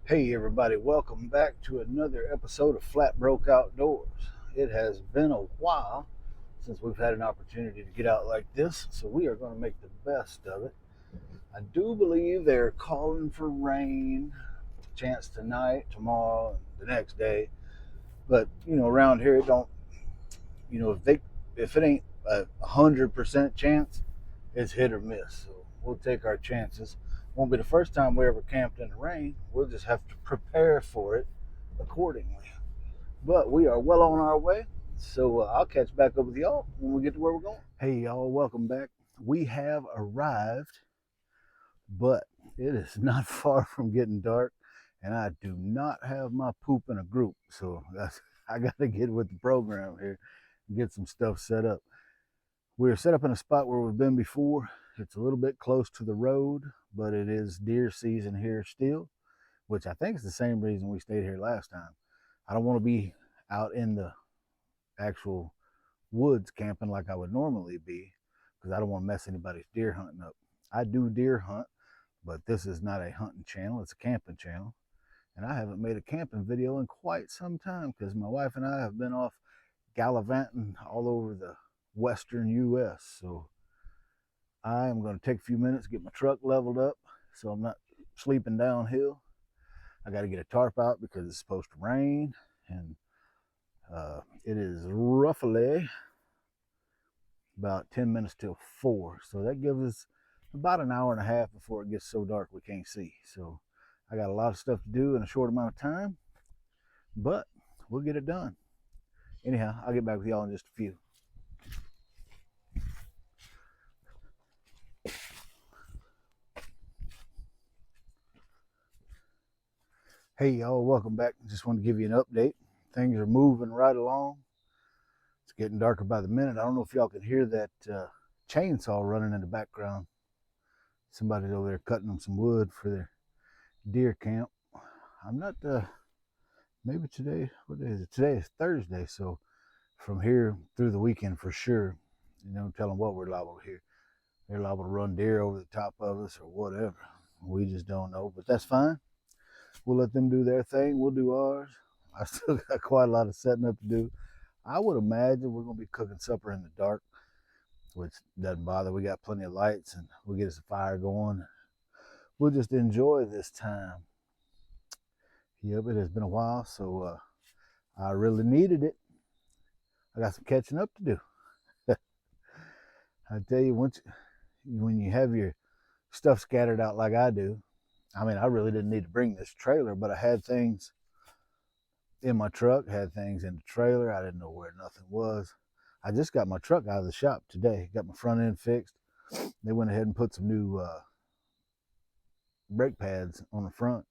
Hey everybody, welcome back to another episode of Flatbroke Outdoors. It has been a while since we've had an opportunity to get out like this, so we are going to make the best of it. I do believe they're calling for rain, chance tonight, tomorrow, and the next day. But around here it don't. If it ain't 100% chance, it's hit or miss. So we'll take our chances. Won't be the first time we ever camped in the rain. We'll just have to prepare for it accordingly. But we are well on our way. So I'll catch back up with y'all when we get to where we're going. Hey, y'all, welcome back. We have arrived, but it is not far from getting dark, and I do not have my poop in a group. So I got to get with the program here and get some stuff set up. We're set up in a spot where we've been before. It's a little bit close to the road, but it is deer season here still, which I think is the same reason we stayed here last time. I don't want to be out in the actual woods camping like I would normally be because I don't want to mess anybody's deer hunting up. I do deer hunt, but this is not a hunting channel, it's a camping channel. And I haven't made a camping video in quite some time because my wife and I have been off gallivanting all over the western US. So I am going to take a few minutes, get my truck leveled up so I'm not sleeping downhill. I got to get a tarp out because it's supposed to rain, and it is roughly about 10 minutes till 4. So that gives us about an hour and a half before it gets so dark we can't see. So I got a lot of stuff to do in a short amount of time, but we'll get it done. Anyhow, I'll get back with y'all in just a few. Hey y'all, welcome back. Just want to give you an update. Things are moving right along. It's getting darker by the minute. I don't know if y'all can hear that chainsaw running in the background. Somebody's over there cutting them some wood for their deer camp. I'm not, maybe today, what day is it? Today is Thursday, so from here through the weekend for sure, tell them what we're liable to hear. They're liable to run deer over the top of us or whatever. We just don't know, but that's fine. We'll let them do their thing. We'll do ours. I still got quite a lot of setting up to do. I would imagine we're going to be cooking supper in the dark, which doesn't bother. We got plenty of lights and we'll get us a fire going. We'll just enjoy this time. Yep, it has been a while, so I really needed it. I got some catching up to do. I tell you, when you have your stuff scattered out like I do, I mean, I really didn't need to bring this trailer, but I had things in my truck, had things in the trailer. I didn't know where nothing was. I just got my truck out of the shop today, got my front end fixed. They went ahead and put some new brake pads on the front,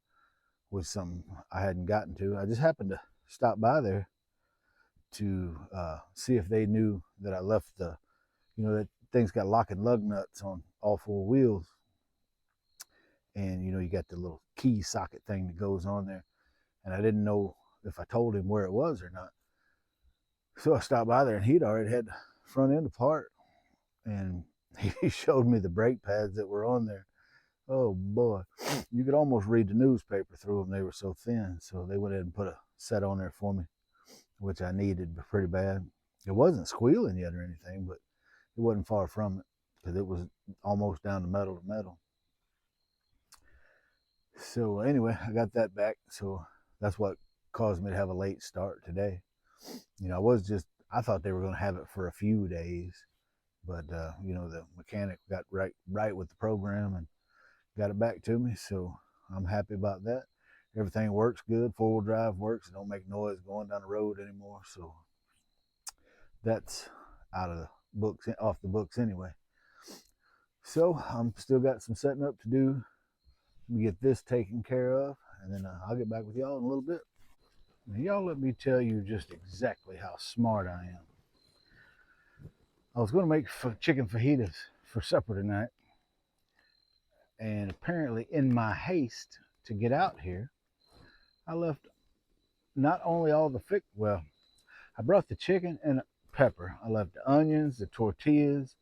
with something I hadn't gotten to. I just happened to stop by there to see if they knew that I left that thing's got lock and lug nuts on all 4 wheels. And you got the little key socket thing that goes on there. And I didn't know if I told him where it was or not. So I stopped by there and he'd already had the front end apart. And he showed me the brake pads that were on there. Oh boy, you could almost read the newspaper through them. They were so thin. So they went ahead and put a set on there for me, which I needed pretty bad. It wasn't squealing yet or anything, but it wasn't far from it because it was almost down to metal to metal. So anyway, I got that back. So that's what caused me to have a late start today. I thought they were going to have it for a few days, but the mechanic got right with the program and got it back to me. So I'm happy about that. Everything works good. 4-wheel drive works. It don't make noise going down the road anymore. So that's out of the books, off the books anyway. So I'm still got some setting up to do. Get this taken care of, and then I'll get back with y'all in a little bit. Now, y'all let me tell you just exactly how smart I am. I was going to make chicken fajitas for supper tonight, and apparently in my haste to get out here, I left not only all the I brought the chicken and pepper. I left the onions, the tortillas,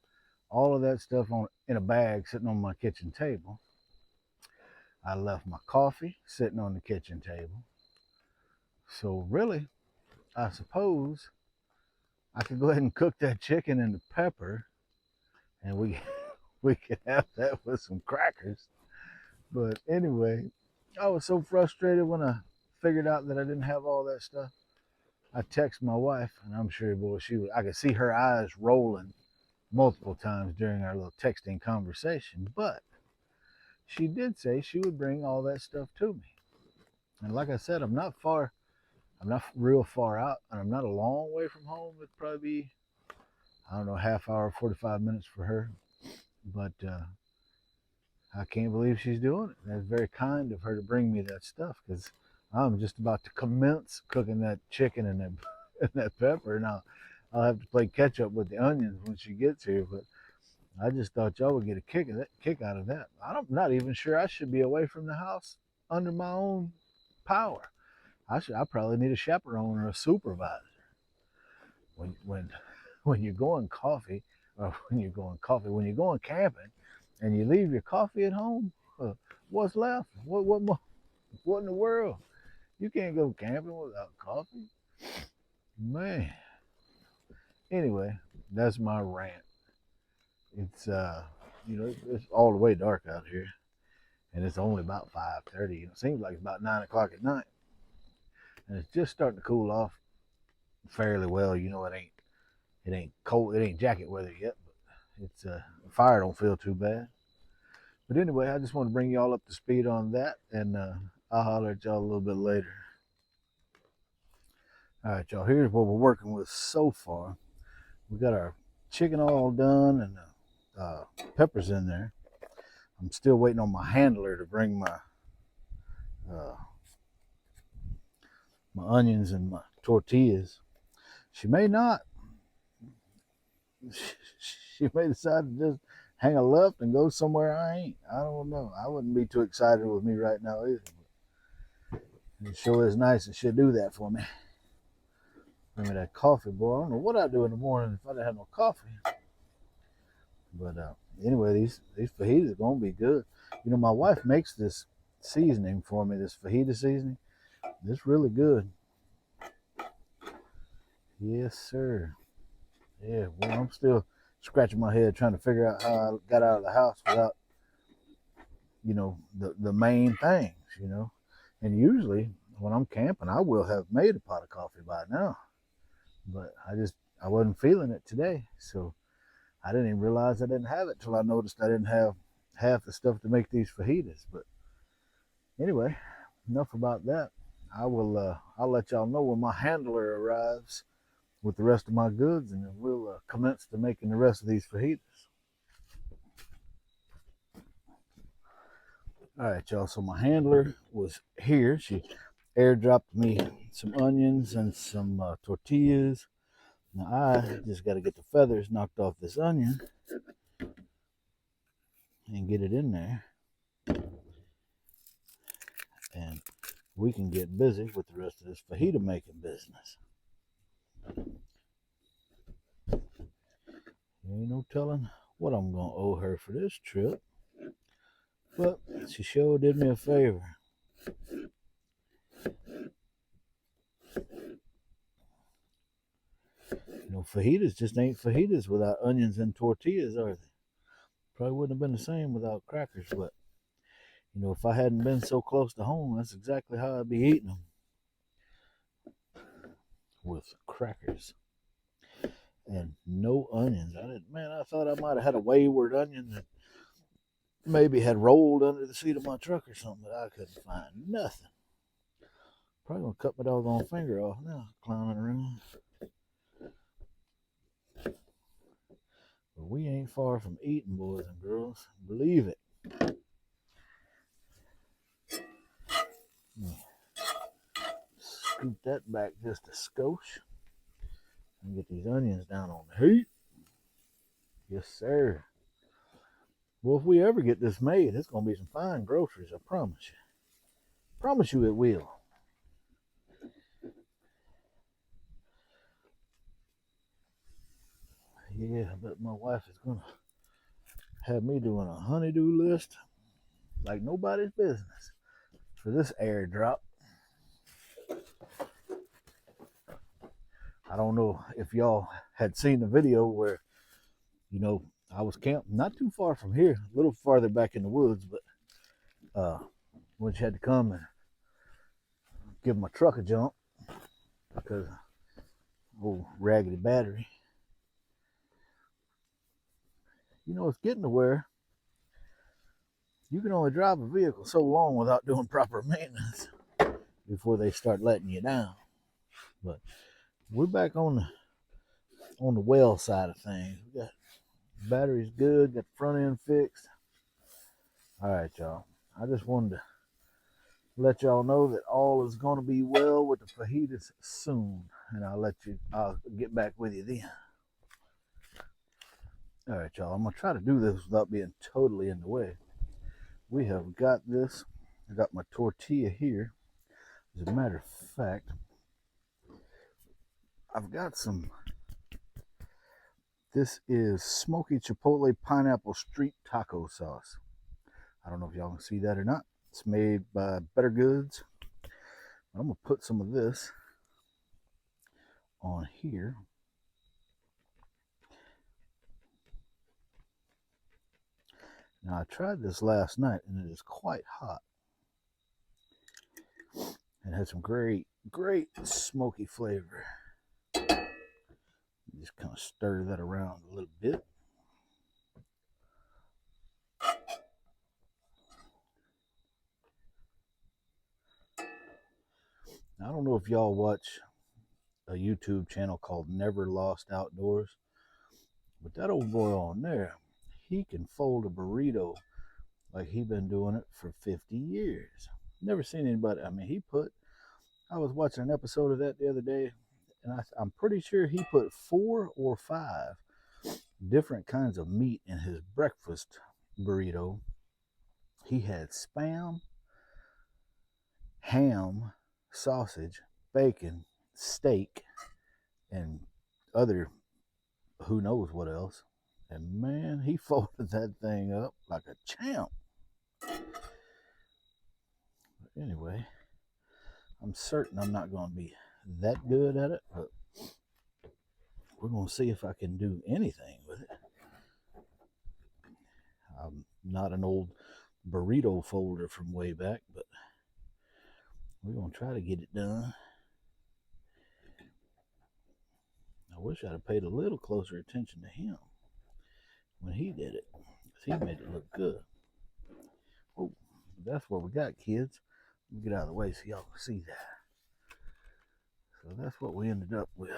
all of that stuff in a bag sitting on my kitchen table. I left my coffee sitting on the kitchen table. So really, I suppose I could go ahead and cook that chicken and the pepper, and we could have that with some crackers. But anyway, I was so frustrated when I figured out that I didn't have all that stuff. I texted my wife, and I'm sure, boy, I could see her eyes rolling multiple times during our little texting conversation. But she did say she would bring all that stuff to me. And like I said, I'm not real far out, and I'm not a long way from home. It'd probably be, I don't know, half hour, 45 minutes for her. But I can't believe she's doing it. That's very kind of her to bring me that stuff, because I'm just about to commence cooking that chicken and that, and that pepper. Now, I'll have to play catch up with the onions when she gets here, but I just thought y'all would get a kick out of that. I'm not even sure I should be away from the house under my own power. I probably need a chaperone or a supervisor. When when you're going coffee, or when you're going camping, and you leave your coffee at home, what's left? What in the world? You can't go camping without coffee, man. Anyway, that's my rant. It's it's all the way dark out here, and it's only about 5:30. It seems like it's about 9 o'clock at night, and it's just starting to cool off fairly well. It ain't cold. It ain't jacket weather yet, but it's fire don't feel too bad. But anyway, I just want to bring y'all up to speed on that, and I'll holler at y'all a little bit later. All right, y'all. Here's what we're working with so far. We got our chicken all done, and peppers in there. I'm still waiting on my handler to bring uh, my onions and my tortillas. She may not. She may decide to just hang a left and go somewhere I ain't. I don't know. I wouldn't be too excited with me right now either. It sure is nice that she'll do that for me. Bring me that coffee, boy. I don't know what I'd do in the morning if I didn't have no coffee. But anyway, these fajitas are gonna be good. My wife makes this seasoning for me, this fajita seasoning. It's really good. Yes, sir. Yeah, well, I'm still scratching my head trying to figure out how I got out of the house without, the main things, And usually when I'm camping, I will have made a pot of coffee by now. But I wasn't feeling it today. So I didn't even realize I didn't have it till I noticed I didn't have half the stuff to make these fajitas. But anyway, enough about that. I'll let y'all know when my handler arrives with the rest of my goods, and then we'll commence to making the rest of these fajitas. All right, y'all. So my handler was here. She airdropped me some onions and some tortillas. Now I just got to get the feathers knocked off this onion and get it in there, and we can get busy with the rest of this fajita making business. Ain't no telling what I'm gonna owe her for this trip, but she sure did me a favor. Fajitas just ain't fajitas without onions and tortillas, are they? Probably wouldn't have been the same without crackers, but if I hadn't been so close to home, that's exactly how I'd be eating them, with crackers and no onions. I thought I might have had a wayward onion that maybe had rolled under the seat of my truck or something, but I couldn't find nothing. Probably gonna cut my doggone finger off now, clowning around. But we ain't far from eating, boys and girls. Believe it. Scoop that back just a skosh and get these onions down on the heat. Yes, sir. Well, if we ever get this made, it's going to be some fine groceries, I promise you. Promise you it will. Yeah, I bet my wife is going to have me doing a honey-do list like nobody's business for this airdrop. I don't know if y'all had seen the video where, I was camped not too far from here, a little farther back in the woods, but when you had to come and give my truck a jump because of old raggedy battery. It's getting to where you can only drive a vehicle so long without doing proper maintenance before they start letting you down. But we're back on the well side of things. We got batteries good, got the front end fixed. All right, y'all. I just wanted to let y'all know that all is going to be well with the fajitas soon, and I'll get back with you then. All right, y'all. I'm gonna try to do this without being totally in the way. We have got this. I got my tortilla here. As a matter of fact, I've got some. This is smoky chipotle pineapple street taco sauce. I don't know if y'all can see that or not. It's made by Better Goods. I'm gonna put some of this on here. Now I tried this last night and it is quite hot. It has some great smoky flavor. Just kind of stir that around a little bit. Now, I don't know if y'all watch a YouTube channel called Never Lost Outdoors, but that old boy on there, he can fold a burrito like he been doing it for 50 years. Never seen anybody. I mean, I was watching an episode of that the other day, and I'm pretty sure he put 4 or 5 different kinds of meat in his breakfast burrito. He had spam, ham, sausage, bacon, steak, and other who knows what else. And man, he folded that thing up like a champ. But anyway, I'm certain I'm not going to be that good at it, but we're going to see if I can do anything with it. I'm not an old burrito folder from way back, but we're going to try to get it done. I wish I'd have paid a little closer attention to him when he did it, because he made it look good. Oh, that's what we got, kids. Let me get out of the way so y'all can see that. So that's what we ended up with.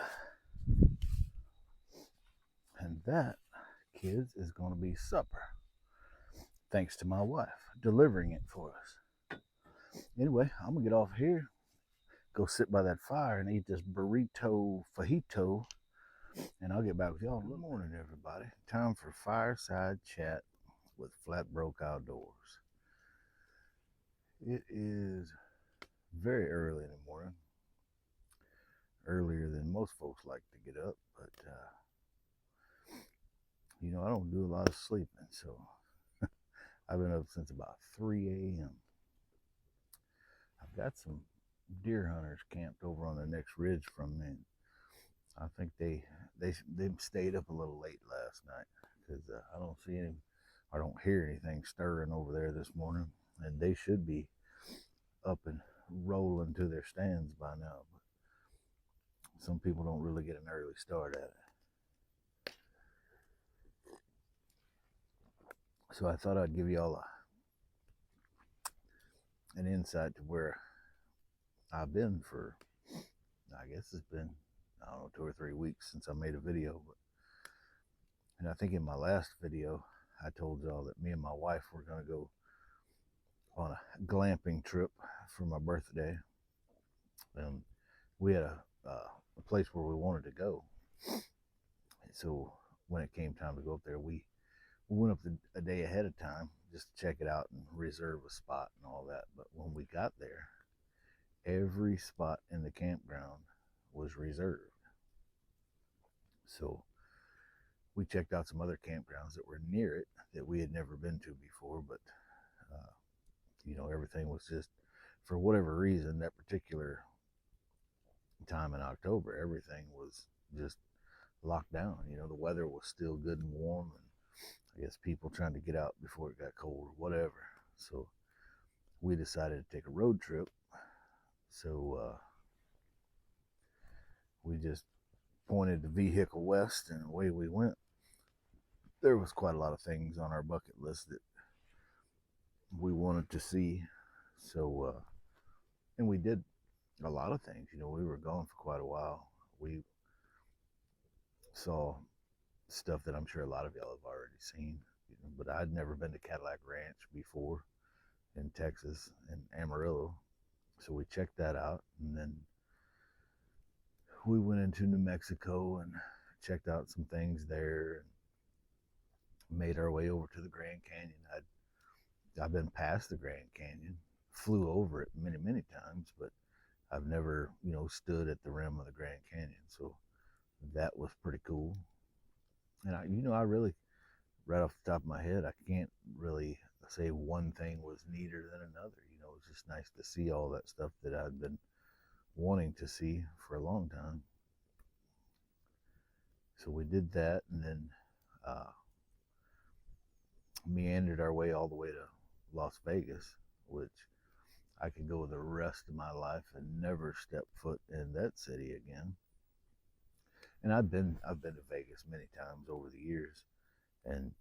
And that, kids, is going to be supper. Thanks to my wife delivering it for us. Anyway, I'm going to get off here, go sit by that fire and eat this burrito fajito, and I'll get back with y'all. Good morning, everybody. Time for Fireside Chat with Flatbroke Outdoors. It is very early in the morning, earlier than most folks like to get up, but I don't do a lot of sleeping, so I've been up since about 3 a.m. I've got some deer hunters camped over on the next ridge from me. I think they stayed up a little late last night because I don't see any, I don't hear anything stirring over there this morning, and they should be up and rolling to their stands by now. But some people don't really get an early start at it. So I thought I'd give y'all an insight to where I've been for, I guess it's been, 2 or 3 weeks since I made a video. And I think in my last video, I told y'all that me and my wife were going to go on a glamping trip for my birthday. And we had a place where we wanted to go. And so when it came time to go up there, we went up a day ahead of time just to check it out and reserve a spot and all that. But when we got there, every spot in the campground was reserved. So we checked out some other campgrounds that were near it that we had never been to before, but everything was just, for whatever reason, that particular time in October, everything was just locked down. The weather was still good and warm, and I guess people trying to get out before it got cold or whatever. So we decided to take a road trip. So we just pointed the vehicle west, and away we went. There was quite a lot of things on our bucket list that we wanted to see. So, and we did a lot of things. We were gone for quite a while. We saw stuff that I'm sure a lot of y'all have already seen. But I'd never been to Cadillac Ranch before in Texas, in Amarillo. So we checked that out, and then we went into New Mexico and checked out some things there, and made our way over to the Grand Canyon. I've been past the Grand Canyon, flew over it many, many times, but I've never, stood at the rim of the Grand Canyon. So that was pretty cool. And I really, right off the top of my head, I can't really say one thing was neater than another. It's just nice to see all that stuff that I'd been wanting to see for a long time. So we did that, and then meandered our way all the way to Las Vegas, which I could go the rest of my life and never step foot in that city again. And I've been to Vegas many times over the years, and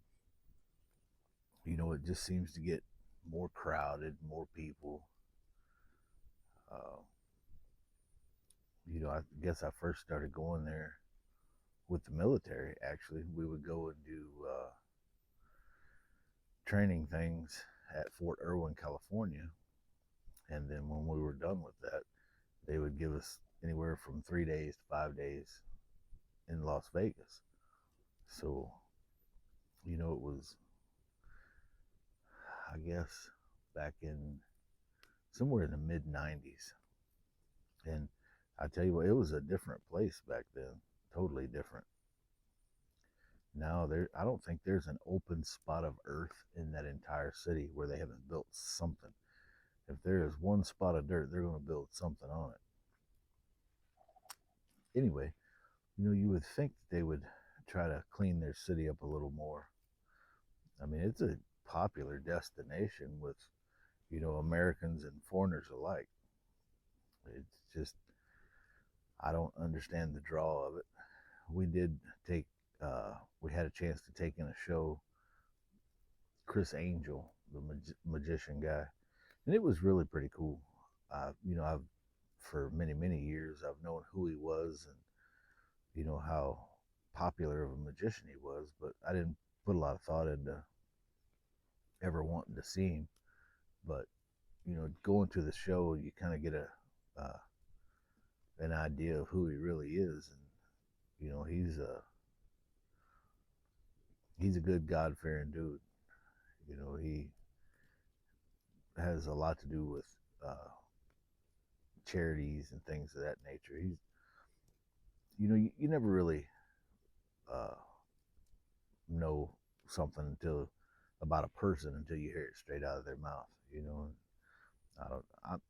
it just seems to get more crowded, more people. I guess I first started going there with the military. Actually, we would go and do training things at Fort Irwin, California, and then when we were done with that, they would give us anywhere from 3 days to 5 days in Las Vegas. So, it was, I guess, back in somewhere in the mid 90s. And I tell you what, it was a different place back then, totally different. Now, I don't think there's an open spot of earth in that entire city where they haven't built something. If there is one spot of dirt, they're going to build something on it. Anyway, you would think that they would try to clean their city up a little more. I mean, it's a popular destination with, Americans and foreigners alike. It's just, I don't understand the draw of it. We did take, we had a chance to take in a show, Chris Angel, the magician guy, and it was really pretty cool. I've for many, many years, I've known who he was, and how popular of a magician he was, but I didn't put a lot of thought into ever wanting to see him. But going to the show, you kind of get an idea of who he really is, and he's a good God fearing dude. He has a lot to do with charities and things of that nature. He's you never really uh, know something about a person until you hear it straight out of their mouth.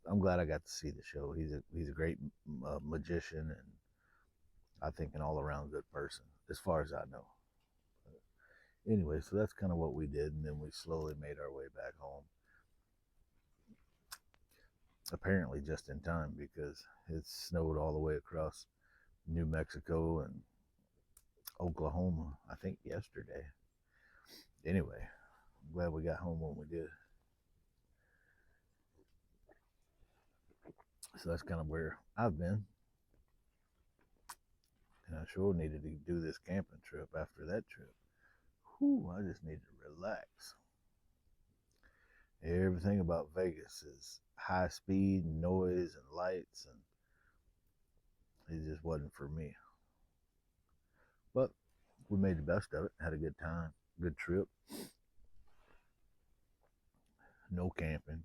I'm glad I got to see the show. He's a great magician, and I think an all around good person, as far as I know. Anyway, so that's kind of what we did, and then we slowly made our way back home. Apparently, just in time, because it snowed all the way across New Mexico and Oklahoma, I think yesterday. Anyway, I'm glad we got home when we did. So that's kind of where I've been. And I sure needed to do this camping trip after that trip. Whew, I just needed to relax. Everything about Vegas is high speed, noise, and lights, and it just wasn't for me. But we made the best of it, had a good time, good trip. No camping.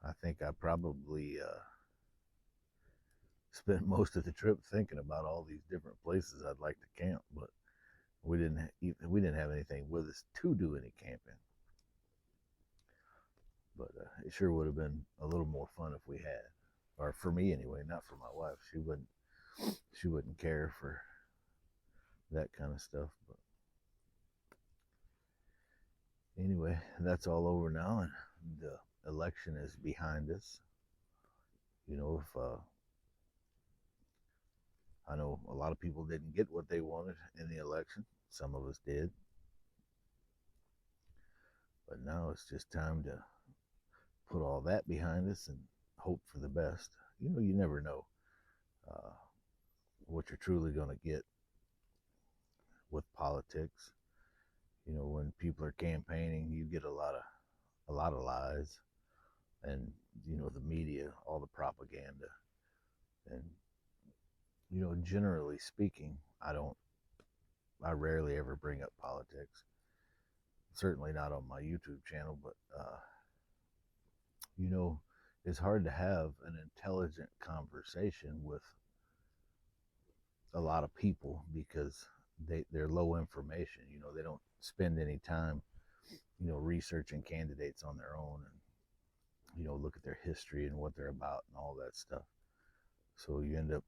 I think I probably spent most of the trip thinking about all these different places I'd like to camp, but we didn't have anything with us to do any camping. But it sure would have been a little more fun if we had, or for me anyway, not for my wife. She wouldn't care for that kind of stuff. But anyway, that's all over now, and the election is behind us. If I know a lot of people didn't get what they wanted in the election, some of us did, but now it's just time to put all that behind us and hope for the best. You never know uh, what you're truly going to get with politics. When people are campaigning, you get a lot of lies, and the media, all the propaganda, and generally speaking, I rarely ever bring up politics. Certainly not on my YouTube channel, but you know, it's hard to have an intelligent conversation with a lot of people because they're low information. They don't spend any time, researching candidates on their own and, look at their history and what they're about and all that stuff. So you end up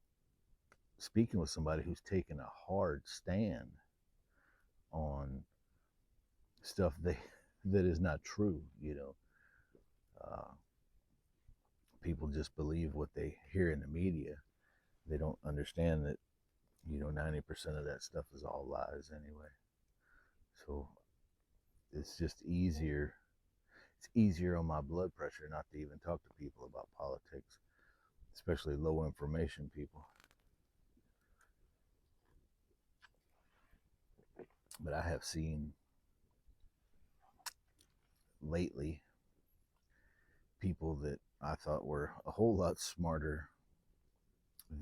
speaking with somebody who's taken a hard stand on stuff that is not true. Uh, People just believe what they hear in the media. They don't understand that 90% of that stuff is all lies anyway. So it's just easier. It's easier on my blood pressure not to even talk to people about politics, especially low information people. But I have seen lately people that I thought were a whole lot smarter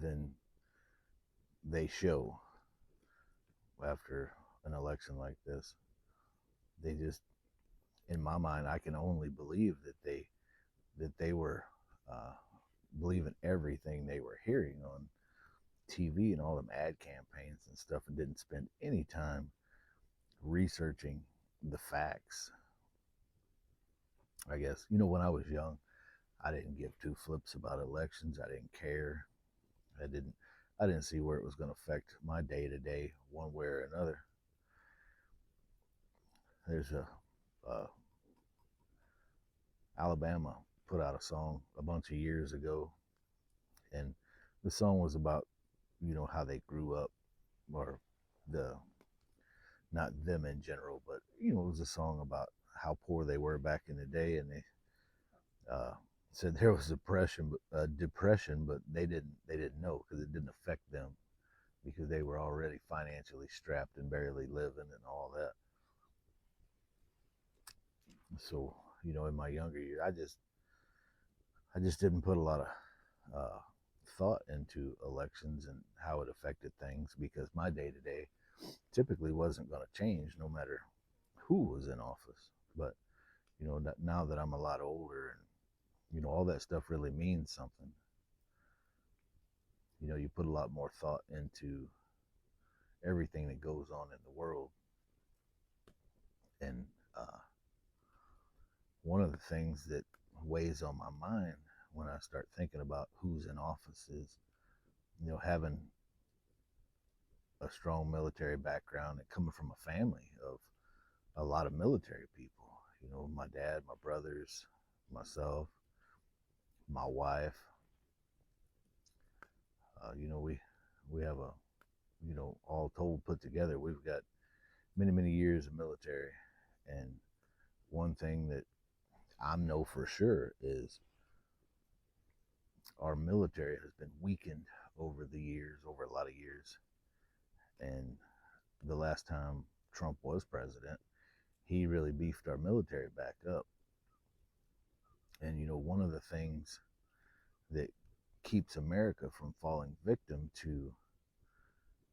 than they show after an election like this. They just, in my mind, I can only believe that they were uh, believing everything they were hearing on TV and all them ad campaigns and stuff, and didn't spend any time researching the facts. I guess when I was young, I didn't give two flips about elections. I didn't care. I didn't. I didn't see where it was going to affect my day to day, one way or another. There's Alabama put out a song a bunch of years ago, and the song was about how they grew up, or the not them in general, but it was a song about how poor they were back in the day, and they uh, said there was depression, but they didn't know because it didn't affect them because they were already financially strapped and barely living and all that. So in my younger years, I just didn't put a lot of uh, thought into elections and how it affected things because my day to day typically wasn't going to change no matter who was in office. But now that I'm a lot older and all that stuff really means something. You put a lot more thought into everything that goes on in the world. And one of the things that weighs on my mind when I start thinking about who's in office is, having a strong military background and coming from a family of a lot of military people. My dad, my brothers, myself, my wife. We have all told put together, we've got many years of military. And one thing that I know for sure is our military has been weakened over the years, over a lot of years. And the last time Trump was president, he really beefed our military back up. And one of the things that keeps America from falling victim to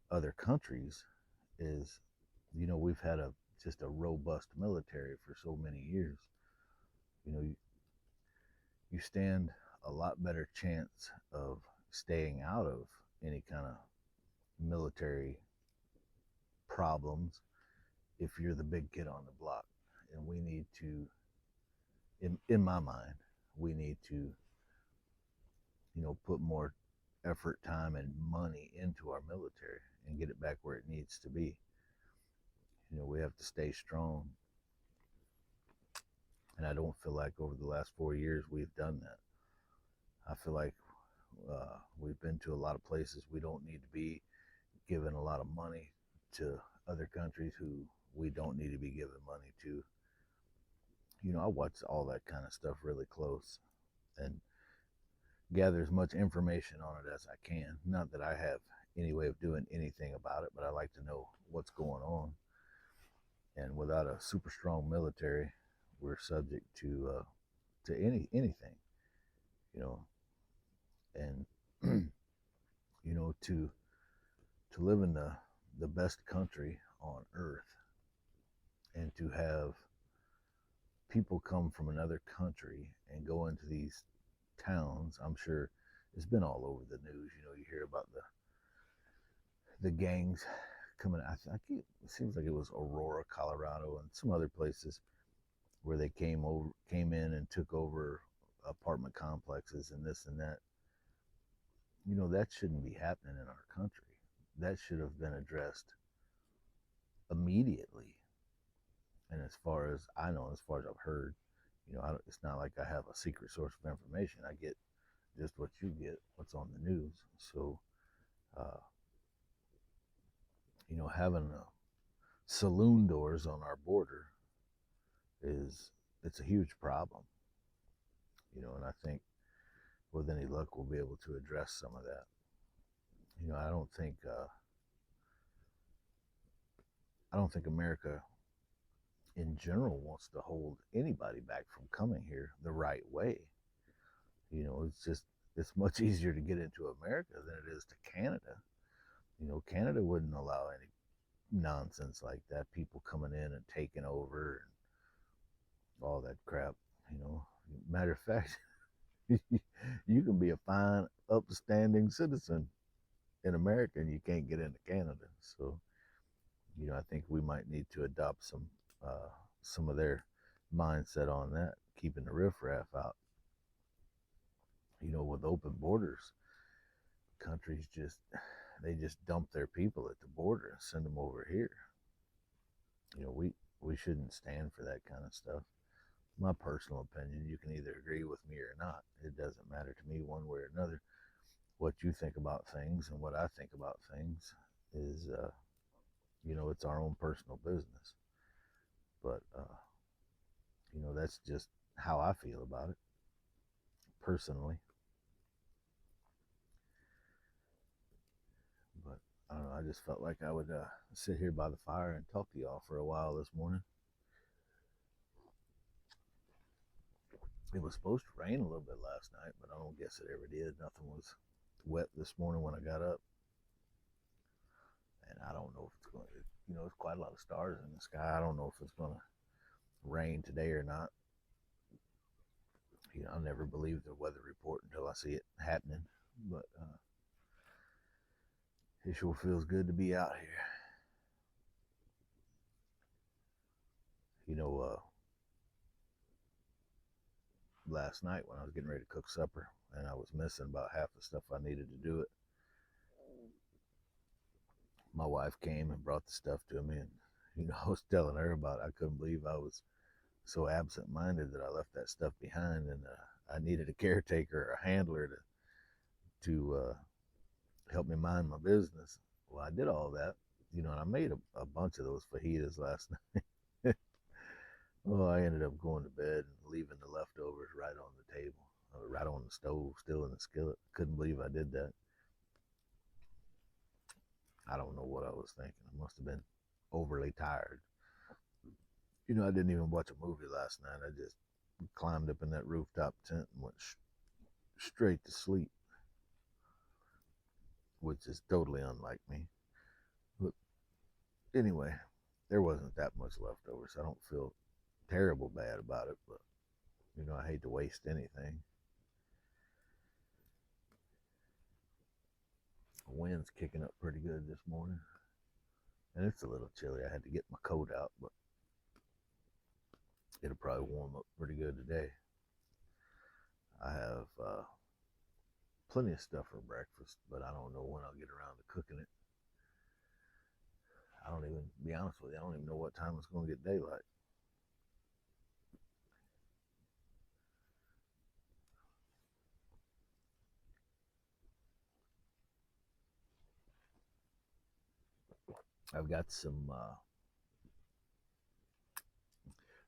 other countries is, we've had just a robust military for so many years. You stand a lot better chance of staying out of any kind of military problems if you're the big kid on the block. And we need to in my mind, we need to, put more effort, time, and money into our military and get it back where it needs to be. We have to stay strong. And I don't feel like over the last 4 years we've done that. I feel like we've been to a lot of places we don't need to be, giving a lot of money to other countries who we don't need to be giving money to. I watch all that kind of stuff really close and gather as much information on it as I can. Not that I have any way of doing anything about it, but I like to know what's going on. And without a super strong military, we're subject to anything, you know, and to live in the best country on earth and to have people come from another country and go into these towns. I'm sure it's been all over the news. You hear about the gangs coming. It seems like it was Aurora, Colorado, and some other places where they came in and took over apartment complexes and this and that. That shouldn't be happening in our country. That should have been addressed immediately. And as far as I know, as far as I've heard, it's not like I have a secret source of information. I get just what you get, what's on the news. So, uh, having saloon doors on our border it's a huge problem. And I think with any luck we'll be able to address some of that. I don't think America in general wants to hold anybody back from coming here the right way. It's much easier to get into America than it is to Canada. Canada wouldn't allow any nonsense like that, people coming in and taking over and all that crap. Matter of fact, you can be a fine, upstanding citizen in America and you can't get into Canada. So, I think we might need to adopt some of their mindset on that, keeping the riffraff out. With open borders, countries they just dump their people at the border and send them over here. We shouldn't stand for that kind of stuff. My personal opinion, you can either agree with me or not. It doesn't matter to me one way or another. What you think about things and what I think about things is, it's our own personal business. But, that's just how I feel about it personally. But I don't know. I just felt like I would sit here by the fire and talk to y'all for a while this morning. It was supposed to rain a little bit last night, but I don't guess it ever did. Nothing was wet this morning when I got up. And I don't know if it's going to, there's quite a lot of stars in the sky. I don't know if it's going to rain today or not. I never believe the weather report until I see it happening. But it sure feels good to be out here. Last night when I was getting ready to cook supper and I was missing about half the stuff I needed to do it, my wife came and brought the stuff to me, and I was telling her about it. I couldn't believe I was so absent-minded that I left that stuff behind, and I needed a caretaker or a handler to help me mind my business. Well, I did all that, and I made a bunch of those fajitas last night. Well, I ended up going to bed and leaving the leftovers right on the table, right on the stove, still in the skillet. Couldn't believe I did that. I don't know what I was thinking. I must have been overly tired. I didn't even watch a movie last night. I just climbed up in that rooftop tent and went straight to sleep, which is totally unlike me. But anyway, there wasn't that much left over, so I don't feel terrible bad about it, but I hate to waste anything. The wind's kicking up pretty good this morning, and it's a little chilly. I had to get my coat out, but It'll probably warm up pretty good today. I have plenty of stuff for breakfast, but I don't know when I'll get around to cooking it. I don't even, be honest with you, I don't even know what time it's going to get daylight. I've got some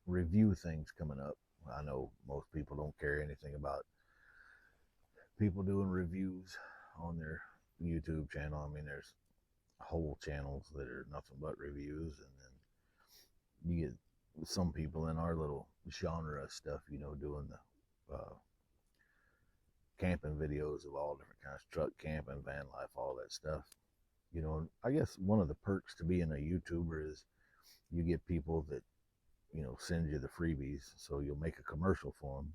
review things coming up. I know most people don't care anything about people doing reviews on their YouTube channel. I mean, there's whole channels that are nothing but reviews, and then you get some people in our little genre of stuff, doing the camping videos of all different kinds, truck camping, van life, all that stuff. I guess one of the perks to being a YouTuber is you get people that send you the freebies, so you'll make a commercial for them,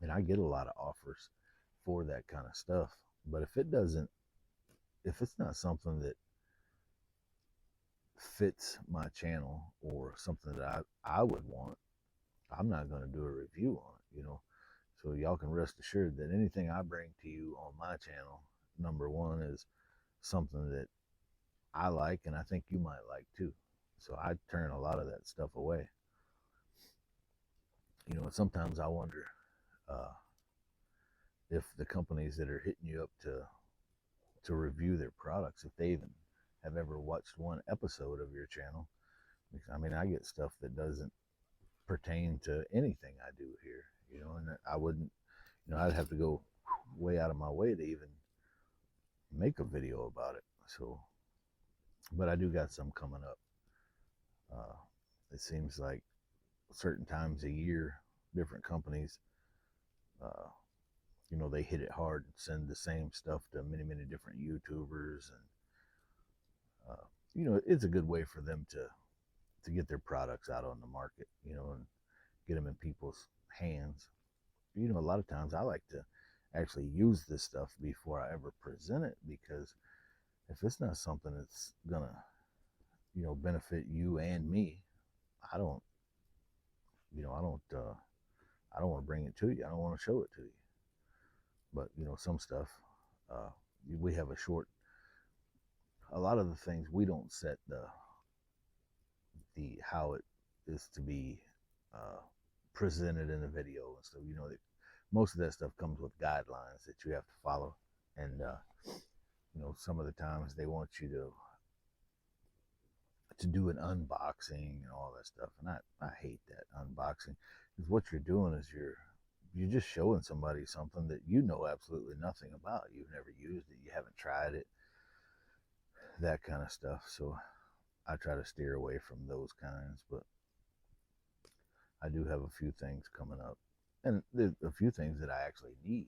and I get a lot of offers for that kind of stuff. But if it's not something that fits my channel or something that I would want, I'm not going to do a review on it. So y'all can rest assured that anything I bring to you on my channel, number one, is something that I like and I think you might like too. So I turn a lot of that stuff away. Sometimes I wonder uh, if the companies that are hitting you up to review their products, if they even have ever watched one episode of your channel. Because, I mean, I get stuff that doesn't pertain to anything I do here, and I wouldn't, I'd have to go way out of my way to even make a video about it. So, but I do got some coming up. It seems like certain times a year, different companies, uh, they hit it hard and send the same stuff to many, many different YouTubers, and it's a good way for them to get their products out on the market, and get them in people's hands. A lot of times I like to actually use this stuff before I ever present it, because if it's not something that's gonna, benefit you and me, I don't, I don't want to bring it to you. I don't want to show it to you. But some stuff, uh, we have a lot of the things we don't set the how it is to be uh, presented in a video and stuff. Most of that stuff comes with guidelines that you have to follow, and some of the times they want you to do an unboxing and all that stuff, and I hate that unboxing, because what you're doing is you're just showing somebody something that you know absolutely nothing about. You've never used it, you haven't tried it, that kind of stuff. So I try to steer away from those kinds, but I do have a few things coming up, and there's a few things that I actually need.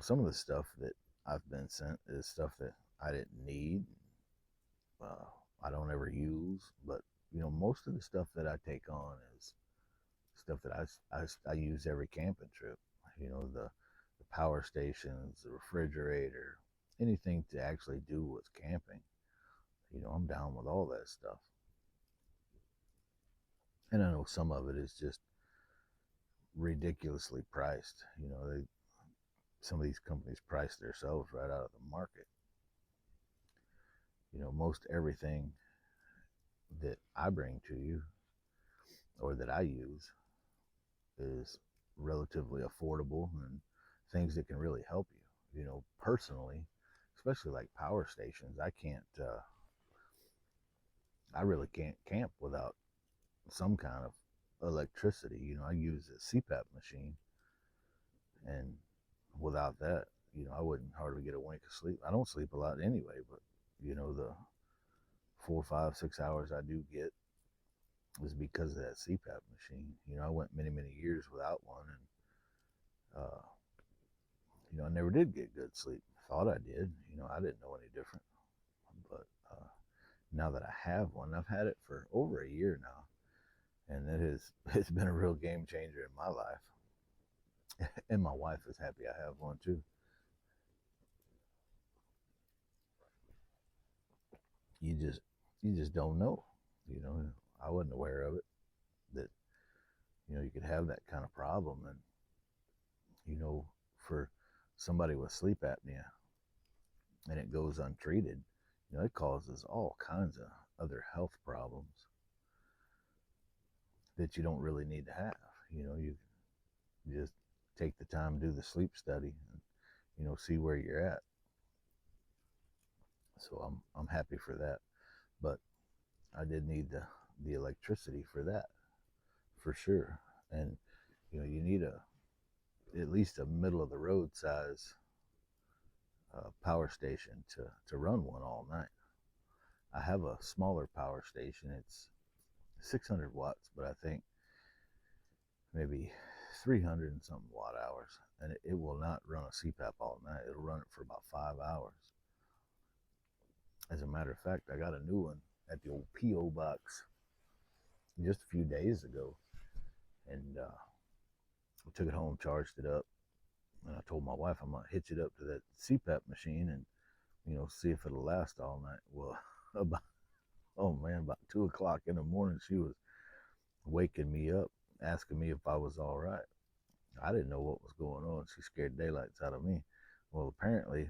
Some of the stuff that I've been sent is stuff that I didn't need. Uh, I don't ever use, but most of the stuff that I take on is stuff that I use every camping trip. The power stations, the refrigerator, anything to actually do with camping. I'm down with all that stuff. And I know some of it is just ridiculously priced. Some of these companies price themselves right out of the market. Most everything that I bring to you or that I use is relatively affordable and things that can really help you. Personally, especially like power stations, I really can't camp without some kind of electricity. I use a CPAP machine, and without that, I wouldn't hardly get a wink of sleep. I don't sleep a lot anyway, but the 4, 5, 6 hours I do get is because of that CPAP machine. I went many, many years without one, and I never did get good sleep. Thought I did. I didn't know any different. But now that I have one, I've had it for over a year now, and it's been a real game changer in my life. And my wife is happy I have one too. You just don't know. I wasn't aware of it, that, you could have that kind of problem. And, for somebody with sleep apnea and it goes untreated, it causes all kinds of other health problems that you don't really need to have. You just take the time, do the sleep study, and, see where you're at. So I'm happy for that. But I did need the electricity for that, for sure. And, you need at least a middle of the road size power station to run one all night. I have a smaller power station. It's 600 watts, but I think maybe 300 and something watt hours. And it will not run a CPAP all night. It'll run it for about 5 hours. As a matter of fact, I got a new one at the old P.O. box just a few days ago. And I took it home, charged it up, and I told my wife I'm going to hitch it up to that CPAP machine and, see if it'll last all night. Well, about 2 o'clock in the morning, she was waking me up, asking me if I was all right. I didn't know what was going on. She scared daylights out of me. Well, apparently,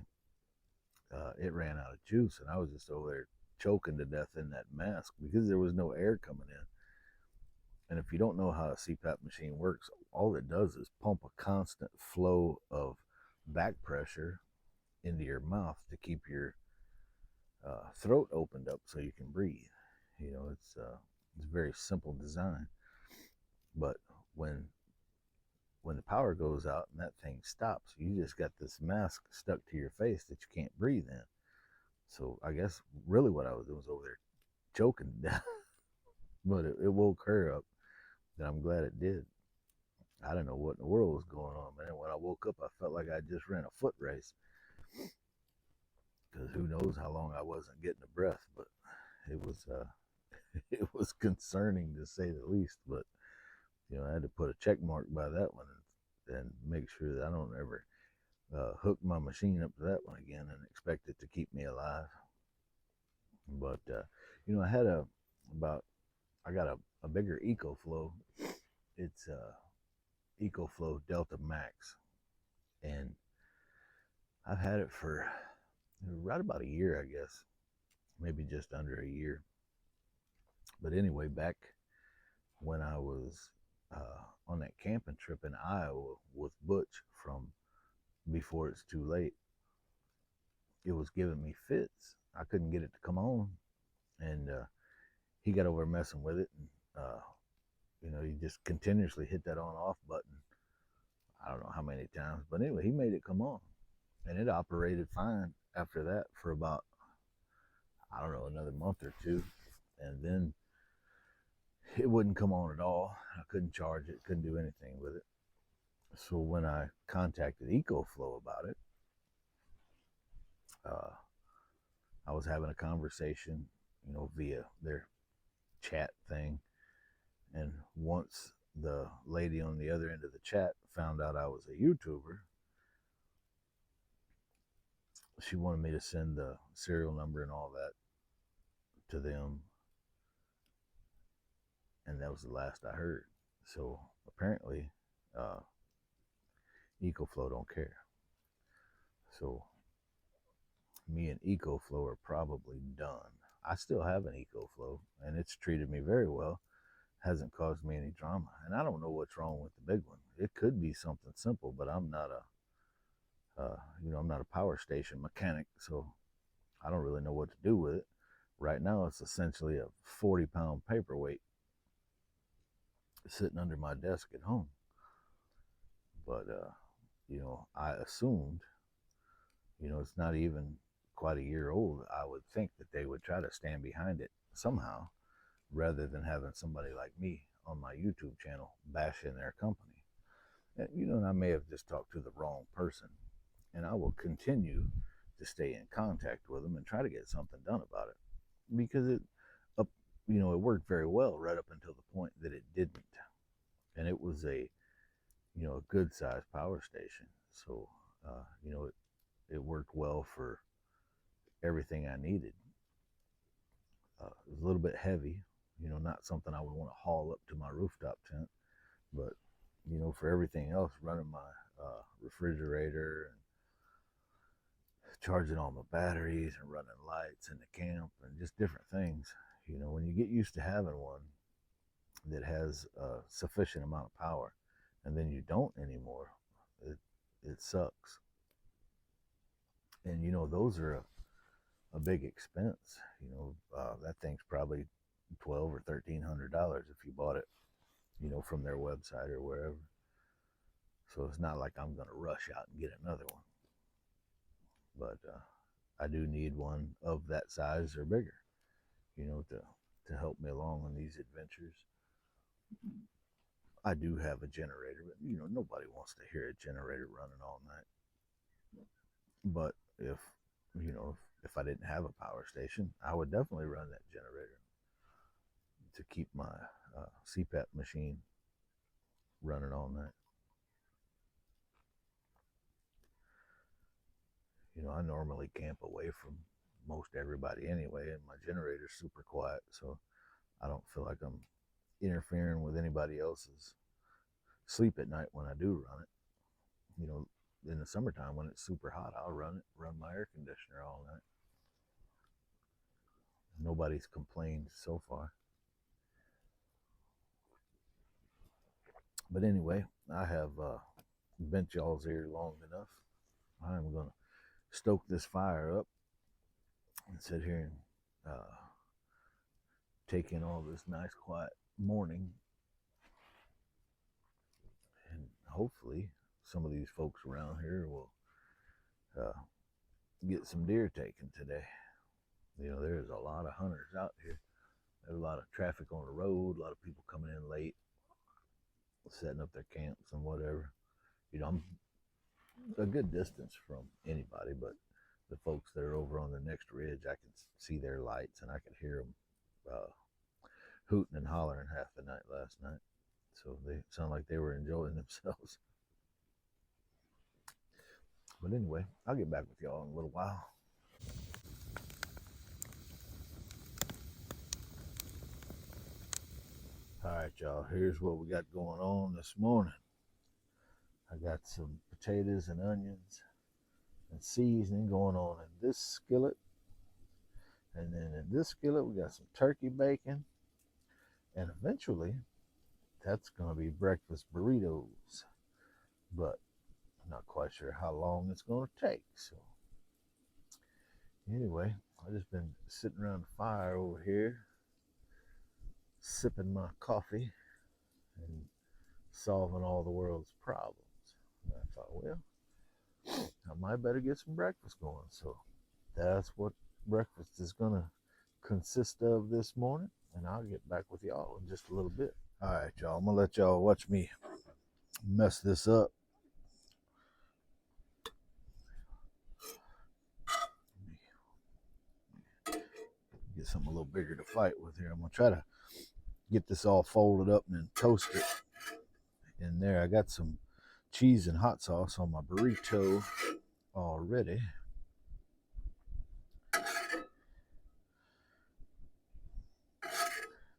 it ran out of juice, and I was just over there choking to death in that mask because there was no air coming in. And if you don't know how a CPAP machine works, all it does is pump a constant flow of back pressure into your mouth to keep your throat opened up so you can breathe. It's a very simple design. But when the power goes out and that thing stops, you just got this mask stuck to your face that you can't breathe in. So I guess really what I was doing was over there choking to death. But it woke her up, and I'm glad it did. I didn't know what in the world was going on, man. When I woke up, I felt like I just ran a foot race. Because who knows how long I wasn't getting a breath, but it was it was concerning to say the least. But I had to put a check mark by that one and make sure that I don't ever hook my machine up to that one again and expect it to keep me alive. But I had I got a bigger EcoFlow. It's EcoFlow Delta Max, and I've had it for right about a year, I guess, maybe just under a year. But anyway, back when I was on that camping trip in Iowa with Butch from Before It's Too Late, it was giving me fits. I couldn't get it to come on, and he got over messing with it, and he just continuously hit that on-off button. I don't know how many times, but anyway, he made it come on, and it operated fine after that for about, I don't know, another month or two, and then it wouldn't come on at all. I couldn't charge it, couldn't do anything with it. So when I contacted EcoFlow about it, I was having a conversation, via their chat thing, and once the lady on the other end of the chat found out I was a YouTuber, she wanted me to send the serial number and all that to them, and that was the last I heard. So apparently, EcoFlow don't care. So me and EcoFlow are probably done. I still have an EcoFlow, and it's treated me very well. Hasn't caused me any drama, and I don't know what's wrong with the big one. It could be something simple, but I'm not I'm not a power station mechanic, so I don't really know what to do with it. Right now, it's essentially a 40-pound paperweight sitting under my desk at home. But I assumed, it's not even quite a year old. I would think that they would try to stand behind it somehow, rather than having somebody like me on my YouTube channel bashing their company. And I may have just talked to the wrong person, and I will continue to stay in contact with them and try to get something done about it, because it worked very well right up until the point that it didn't, and it was a good sized power station. So it worked well for everything I needed. It was a little bit heavy, Not something I would want to haul up to my rooftop tent, but for everything else, running my refrigerator and charging all my batteries and running lights in the camp and just different things. When you get used to having one that has a sufficient amount of power and then you don't anymore, it sucks. And those are a big expense. That thing's probably $1,200 or $1,300 if you bought it, from their website or wherever. So it's not like I'm gonna rush out and get another one. But I do need one of that size or bigger, to help me along on these adventures. I do have a generator, but nobody wants to hear a generator running all night. But if I didn't have a power station, I would definitely run that generator to keep my CPAP machine running all night. I normally camp away from most everybody anyway, and my generator's super quiet, so I don't feel like I'm interfering with anybody else's sleep at night when I do run it. In the summertime when it's super hot, I'll run my air conditioner all night. Nobody's complained so far. But anyway, I have bent y'all's ear long enough. I'm going to stoke this fire up and sit here and take in all this nice quiet morning. And hopefully some of these folks around here will get some deer taken today. There's a lot of hunters out here. There's a lot of traffic on the road, a lot of people coming in late, setting up their camps and whatever. I'm a good distance from anybody, but the folks that are over on the next ridge, I can see their lights and I could hear them hooting and hollering half the night last night. So they sound like they were enjoying themselves. But anyway, I'll get back with y'all in a little while. All right, y'all, here's what we got going on this morning. I got some potatoes and onions and seasoning going on in this skillet. And then in this skillet, we got some turkey bacon. And eventually, that's going to be breakfast burritos. But I'm not quite sure how long it's going to take. So anyway, I've just been sitting around the fire over here, sipping my coffee and solving all the world's problems. And I thought, well, I might better get some breakfast going. So that's what breakfast is going to consist of this morning. And I'll get back with y'all in just a little bit. All right, y'all, I'm going to let y'all watch me mess this up. Get something a little bigger to fight with here. I'm going to try to get this all folded up and then toast it in there. I got some cheese and hot sauce on my burrito already.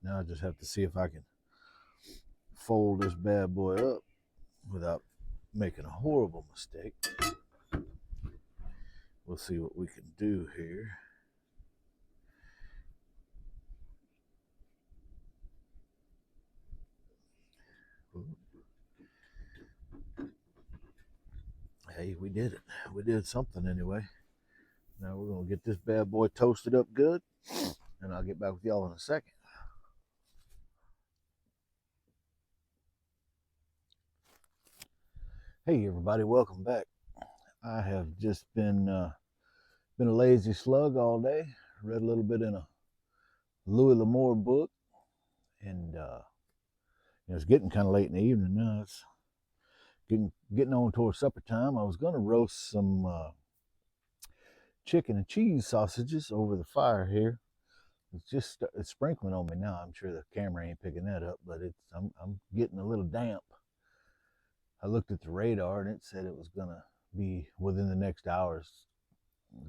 Now I just have to see if I can fold this bad boy up without making a horrible mistake. We'll see what we can do here. Hey, we did it. We did something anyway. Now we're going to get this bad boy toasted up good, and I'll get back with y'all in a second. Hey everybody, welcome back. I have just been a lazy slug all day. Read a little bit in a Louis L'Amour book, and it's getting kind of late in the evening now. It's getting on towards supper time. I was going to roast some chicken and cheese sausages over the fire here. It's sprinkling on me now. I'm sure the camera ain't picking that up, but I'm getting a little damp. I looked at the radar and it said it was gonna be within the next hours,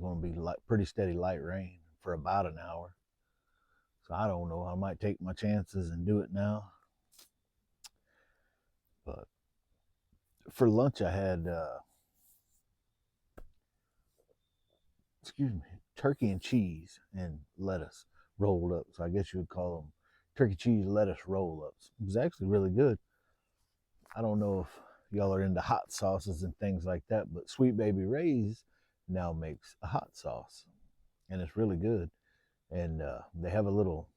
going to be pretty steady light rain for about an hour. So So I don't know. I might take my chances and do it now. But for lunch, I had, turkey and cheese and lettuce rolled up. So I guess you would call them turkey, cheese, lettuce roll ups. It was actually really good. I don't know if y'all are into hot sauces and things like that, but Sweet Baby Ray's now makes a hot sauce, and it's really good. And they have a little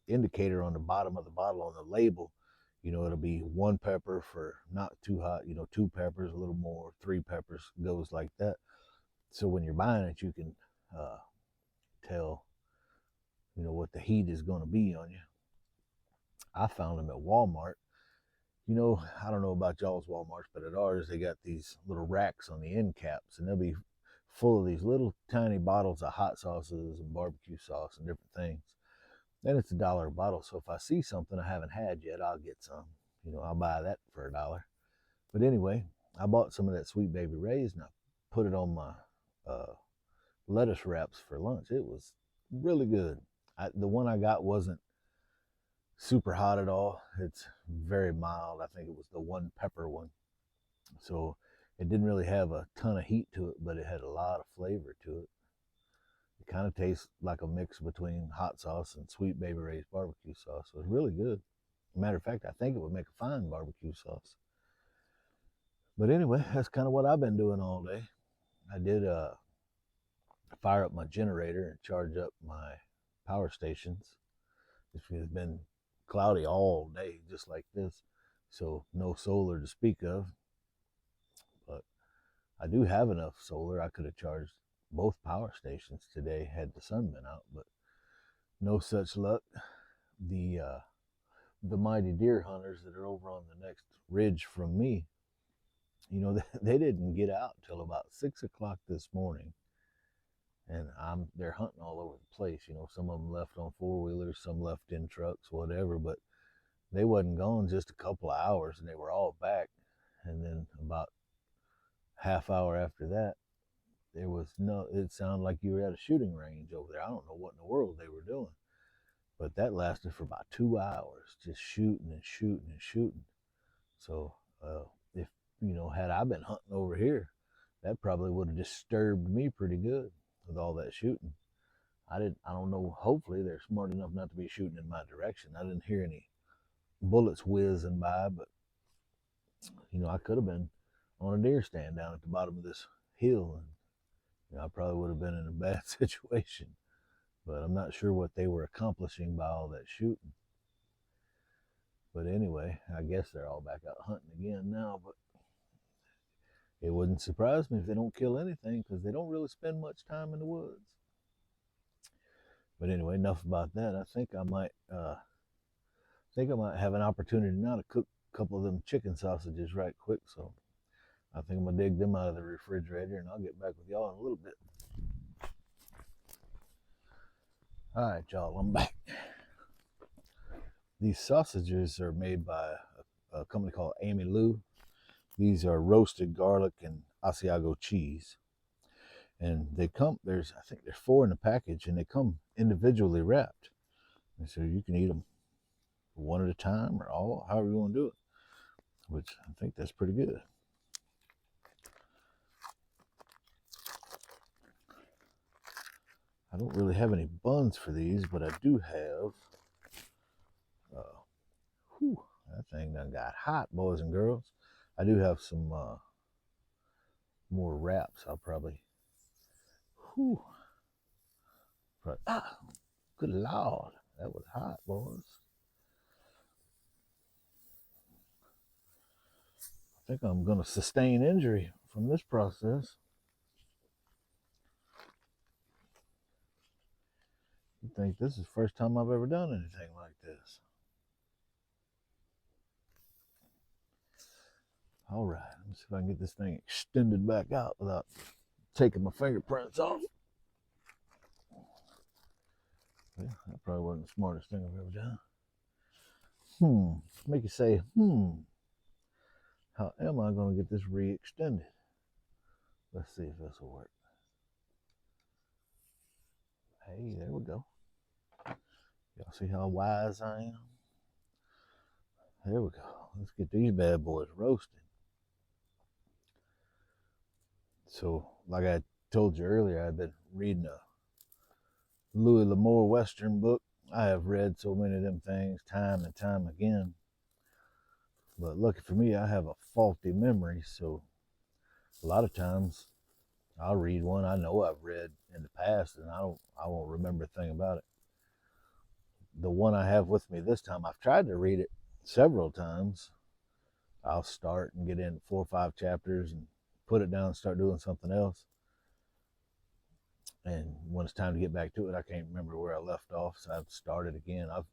indicator on the bottom of the bottle on the label. It'll be 1 pepper for not too hot, 2 peppers, a little more, 3 peppers, goes like that. So when you're buying it, you can tell, what the heat is going to be on you. I found them at Walmart. I don't know about y'all's Walmarts, but at ours, they got these little racks on the end caps, and they'll be full of these little tiny bottles of hot sauces and barbecue sauce and different things. And it's $1 a bottle. So if I see something I haven't had yet, I'll get some. I'll buy that for $1. But anyway, I bought some of that Sweet Baby Ray's and I put it on my lettuce wraps for lunch. It was really good. The one I got wasn't super hot at all. It's very mild. I think it was the 1 pepper one. So it didn't really have a ton of heat to it, but it had a lot of flavor to it. It kind of tastes like a mix between hot sauce and Sweet Baby Ray's barbecue sauce. So it's really good. Matter of fact, I think it would make a fine barbecue sauce. But anyway, that's kind of what I've been doing all day. I did fire up my generator and charge up my power stations. It's been cloudy all day, just like this. So no solar to speak of. But I do have enough solar. I could have charged both power stations today had the sun been out, but no such luck. The mighty deer hunters that are over on the next ridge from me, they didn't get out till about 6 o'clock this morning, and they're hunting all over the place. Some of them left on 4-wheelers, some left in trucks, whatever, but they wasn't gone just a couple of hours, and they were all back. And then about half hour after that, it sounded like you were at a shooting range over there. I don't know what in the world they were doing, but that lasted for about 2 hours, just shooting and shooting and shooting. So if had I been hunting over here, that probably would have disturbed me pretty good with all that shooting. I don't know, hopefully they're smart enough not to be shooting in my direction. I didn't hear any bullets whizzing by, but I could have been on a deer stand down at the bottom of this hill, and I probably would have been in a bad situation. But I'm not sure what they were accomplishing by all that shooting. But anyway, I guess they're all back out hunting again now. But it wouldn't surprise me if they don't kill anything, because they don't really spend much time in the woods. But anyway, enough about that. I think I might have an opportunity now to cook a couple of them chicken sausages right quick. So I think I'm gonna dig them out of the refrigerator, and I'll get back with y'all in a little bit. All right, y'all, I'm back. These sausages are made by a company called Amy Lou. These are roasted garlic and Asiago cheese. And I think there's 4 in the package, and they come individually wrapped. And so you can eat them one at a time or all, however you want to do it, which I think that's pretty good. I don't really have any buns for these, but I do have, that thing done got hot, boys and girls. I do have some more wraps. I'll probably, good Lord, that was hot, boys. I think I'm gonna sustain injury from this process. You think this is the first time I've ever done anything like this? All right, let me see if I can get this thing extended back out without taking my fingerprints off. Yeah, that probably wasn't the smartest thing I've ever done. Make you say, how am I going to get this re-extended? Let's see if this will work. Hey, there we go. Y'all see how wise I am? There we go. Let's get these bad boys roasted. So, like I told you earlier, I've been reading a Louis L'Amour Western book. I have read so many of them things time and time again. But lucky for me, I have a faulty memory, so a lot of times I'll read one I know I've read in the past and I won't remember a thing about it. The one I have with me this time, I've tried to read it several times. I'll start and get in 4 or 5 chapters and put it down and start doing something else. And when it's time to get back to it, I can't remember where I left off, so I've started again. I've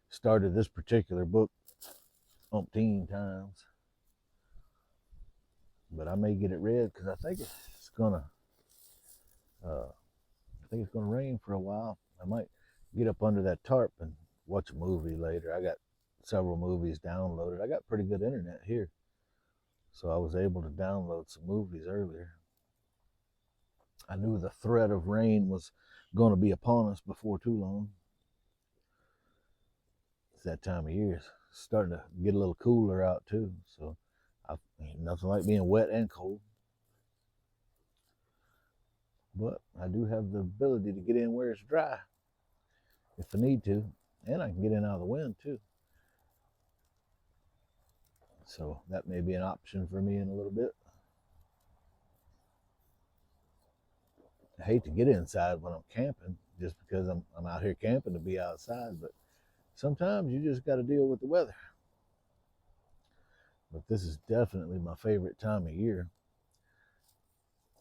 started this particular book umpteen times, but I may get it read because I think it's gonna rain for a while. I might get up under that tarp and watch a movie later. I got several movies downloaded. I got pretty good internet here, so I was able to download some movies earlier. I knew the threat of rain was going to be upon us before too long. It's that time of year. It's starting to get a little cooler out too, so nothing like being wet and cold. But I do have the ability to get in where it's dry if I need to, and I can get in out of the wind too. So that may be an option for me in a little bit. I hate to get inside when I'm camping just because I'm out here camping to be outside, but sometimes you just got to deal with the weather. But this is definitely my favorite time of year.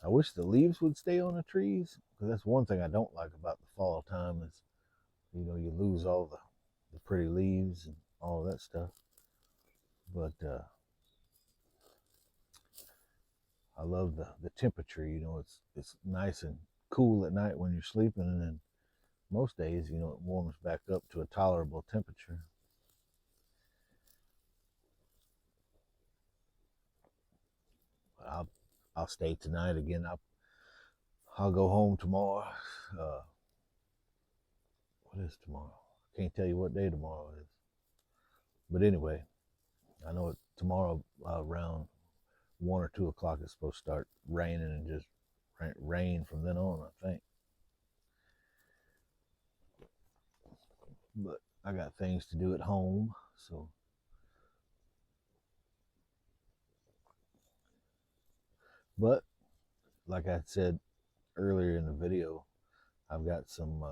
I wish the leaves would stay on the trees, because that's one thing I don't like about the fall time is, you lose all the pretty leaves and all of that stuff. But I love the temperature. It's nice and cool at night when you're sleeping, and then most days, it warms back up to a tolerable temperature. I'll stay tonight again. I'll go home tomorrow. What is tomorrow? I can't tell you what day tomorrow is. But anyway, I know tomorrow around 1 or 2 o'clock it's supposed to start raining and just rain from then on, I think. But I got things to do at home, so. But like I said earlier in the video, I've got some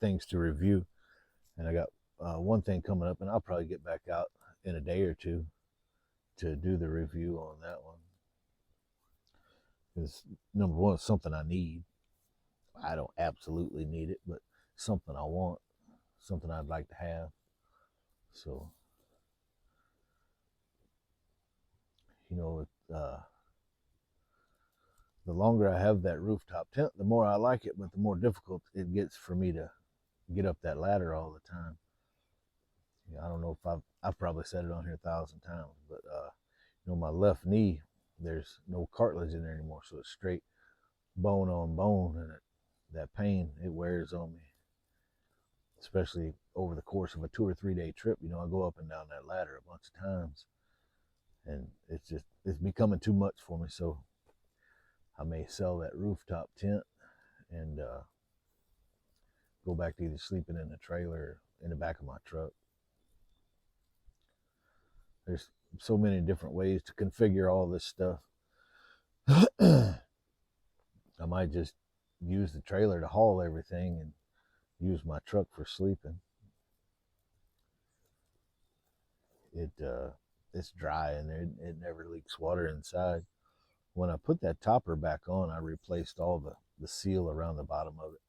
things to review, and I got one thing coming up, and I'll probably get back out in a day or two to do the review on that one. Because number one, it's something I need. I don't absolutely need it, but something I want, something I'd like to have. So, the longer I have that rooftop tent, the more I like it, but the more difficult it gets for me to get up that ladder all the time. I don't know if I've probably said it on here 1,000 times, but my left knee, there's no cartilage in there anymore, so it's straight bone on bone, and that pain, it wears on me, especially over the course of a 2 or 3 day trip. I go up and down that ladder a bunch of times, and it's becoming too much for me. So I may sell that rooftop tent and go back to either sleeping in the trailer or in the back of my truck. There's so many different ways to configure all this stuff. I might just use the trailer to haul everything and use my truck for sleeping. It's dry in there. It never leaks water inside. When I put that topper back on, I replaced all the seal around the bottom of it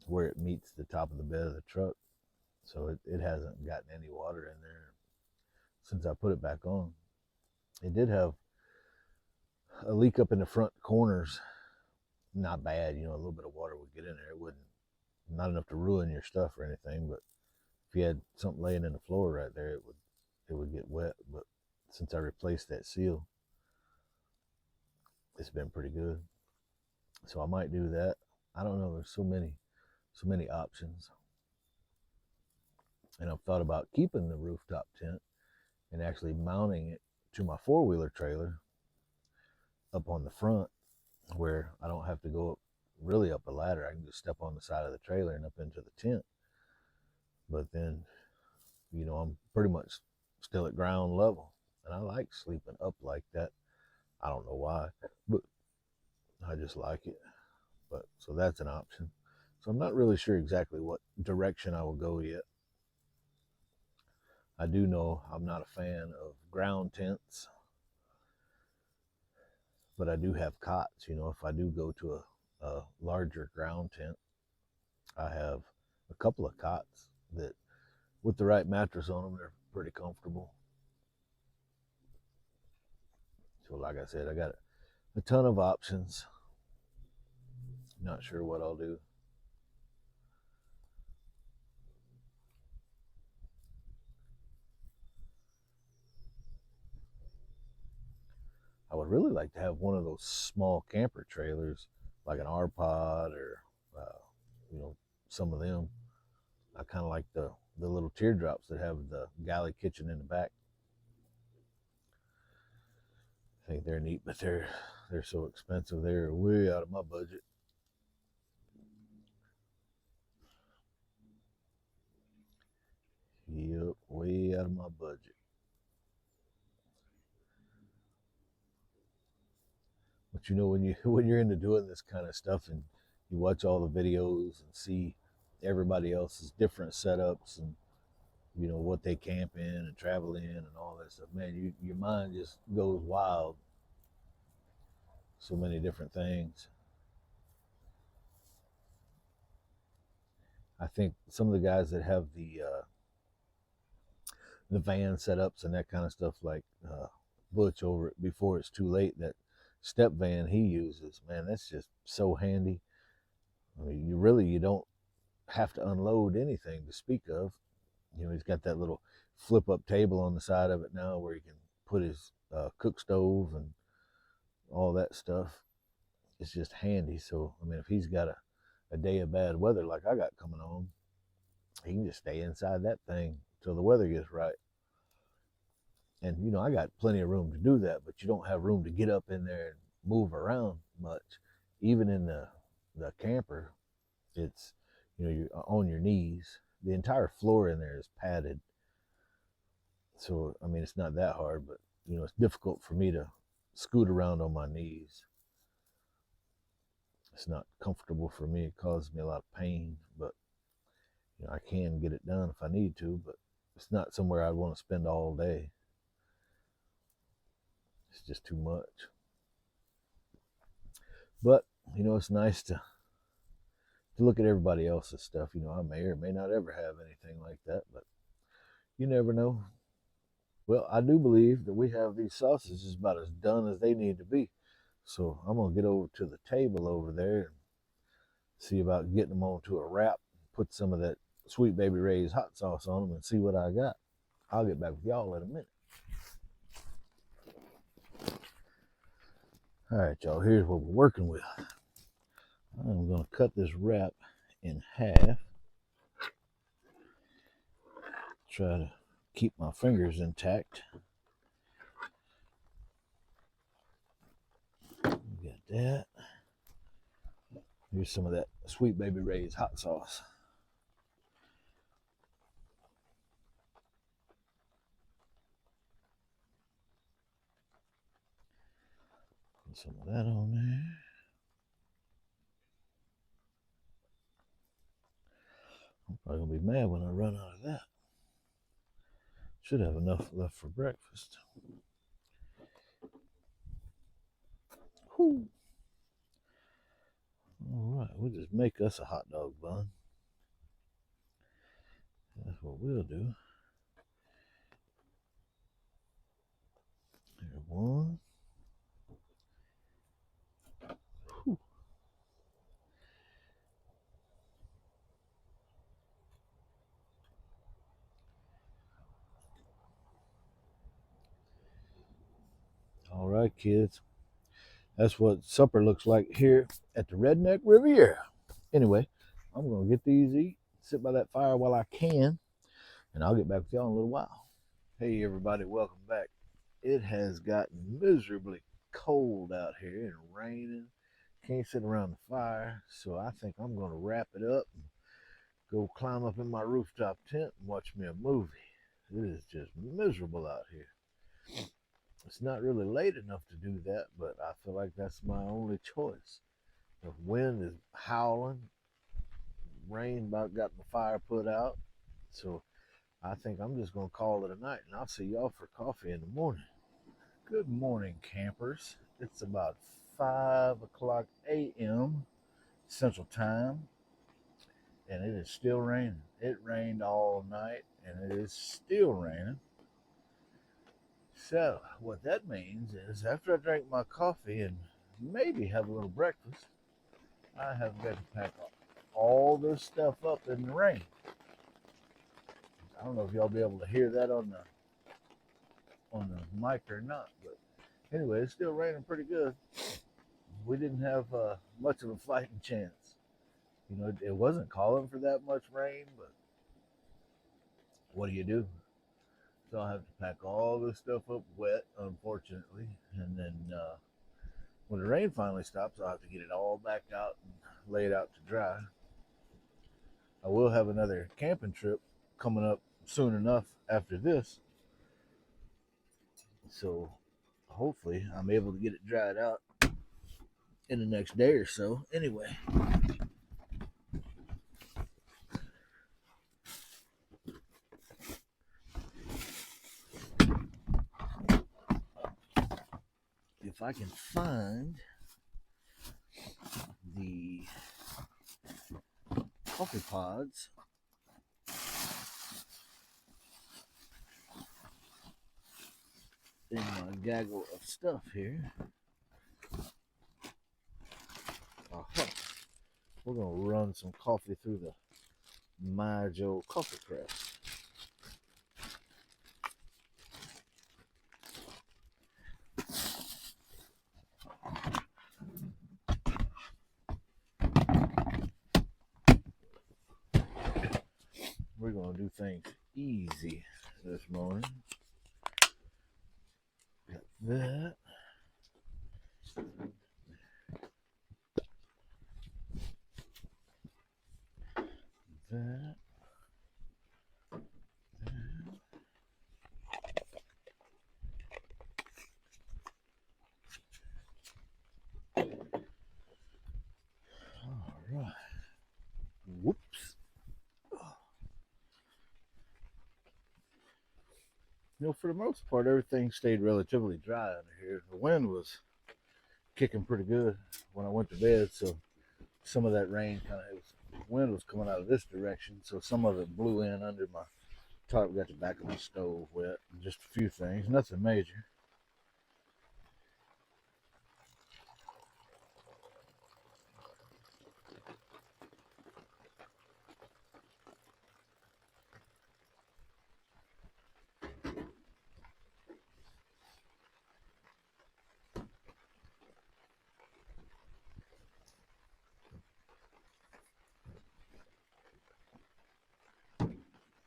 where it meets the top of the bed of the truck. So it hasn't gotten any water in there since I put it back on. It did have a leak up in the front corners. Not bad, a little bit of water would get in there. It wouldn't, not enough to ruin your stuff or anything, but if you had something laying in the floor right there, it would get wet. But since I replaced that seal, it's been pretty good. So I might do that. I don't know. There's so many options. And I've thought about keeping the rooftop tent and actually mounting it to my four-wheeler trailer up on the front, where I don't have to go up really up a ladder. I can just step on the side of the trailer and up into the tent. But then, I'm pretty much still at ground level, and I like sleeping up like that. I don't know why, but I just like it. But so that's an option. So I'm not really sure exactly what direction I will go yet. I do know I'm not a fan of ground tents, but I do have cots. If I do go to a larger ground tent, I have a couple of cots that, with the right mattress on them, they're pretty comfortable. So like I said, I got a ton of options. Not sure what I'll do. I would really like to have one of those small camper trailers, like an R-Pod or, some of them. I kind of like the little teardrops that have the galley kitchen in the back. I think they're neat, but they're so expensive. They're way out of my budget. Yep, way out of my budget. But when you're into doing this kind of stuff and you watch all the videos and see everybody else's different setups and what they camp in and travel in and all that stuff, man, your mind just goes wild. So many different things. I think some of the guys that have the van setups and that kind of stuff, like Butch over at Before It's Too Late, that step van he uses, man, that's just so handy. I mean, you don't have to unload anything to speak of. He's got that little flip up table on the side of it now where he can put his cook stove and all that stuff. It's just handy. So, I mean, if he's got a day of bad weather like I got coming on, he can just stay inside that thing till the weather gets right. And, I got plenty of room to do that, but you don't have room to get up in there and move around much. Even in the camper, it's, you're on your knees. The entire floor in there is padded. So, I mean, it's not that hard, but, it's difficult for me to scoot around on my knees. It's not comfortable for me. It causes me a lot of pain, but, I can get it done if I need to, but it's not somewhere I'd want to spend all day. It's just too much. But, it's nice to look at everybody else's stuff. I may or may not ever have anything like that, but you never know. Well, I do believe that we have these sausages about as done as they need to be. So I'm going to get over to the table over there and see about getting them onto a wrap, put some of that Sweet Baby Ray's hot sauce on them, and see what I got. I'll get back with y'all in a minute. All right, y'all, here's what we're working with. I'm going to cut this wrap in half. Try to keep my fingers intact. Got that. Here's some of that Sweet Baby Ray's hot sauce. Put some of that on there. I'm probably going to be mad when I run out of that. Should have enough left for breakfast. Whew. All right, we'll just make us a hot dog bun. That's what we'll do. There's one. Whew. All right, kids. That's what supper looks like here at the Redneck Riviera. Anyway, I'm going to get these eat, sit by that fire while I can, and I'll get back with y'all in a little while. Hey everybody, welcome back. It has gotten miserably cold out here and raining. Can't sit around the fire, so I think I'm going to wrap it up and go climb up in my rooftop tent and watch me a movie. It is just miserable out here. It's not really late enough to do that, but I feel like that's my only choice. The wind is howling, rain about got the fire put out, so I think I'm just going to call it a night, and I'll see y'all for coffee in the morning. Good morning, campers. It's about 5 o'clock a.m. Central Time, and it is still raining. It rained all night, and it is still raining. So what that means is after I drink my coffee and maybe have a little breakfast, I have got to pack all this stuff up in the rain. I don't know if y'all be able to hear that on the mic or not, but anyway, it's still raining pretty good. We didn't have much of a fighting chance. You know, it wasn't calling for that much rain, but what do? So I have to pack all this stuff up wet, unfortunately, and then when the rain finally stops, I'll have to get it all back out and lay it out to dry. I will have another camping trip coming up soon enough after this, so hopefully I'm able to get it dried out in the next day or so. Anyway, if I can find the coffee pods in my gaggle of stuff here. We're going to run some coffee through the My Joe coffee press. We're going to do things easy this morning. Got that. That. All right. Whoops. You know, for the most part, everything stayed relatively dry under here. The wind was kicking pretty good when I went to bed, so some of that rain wind was coming out of this direction, so some of it blew in under my tarp, got the back of my stove wet, and just a few things, nothing major.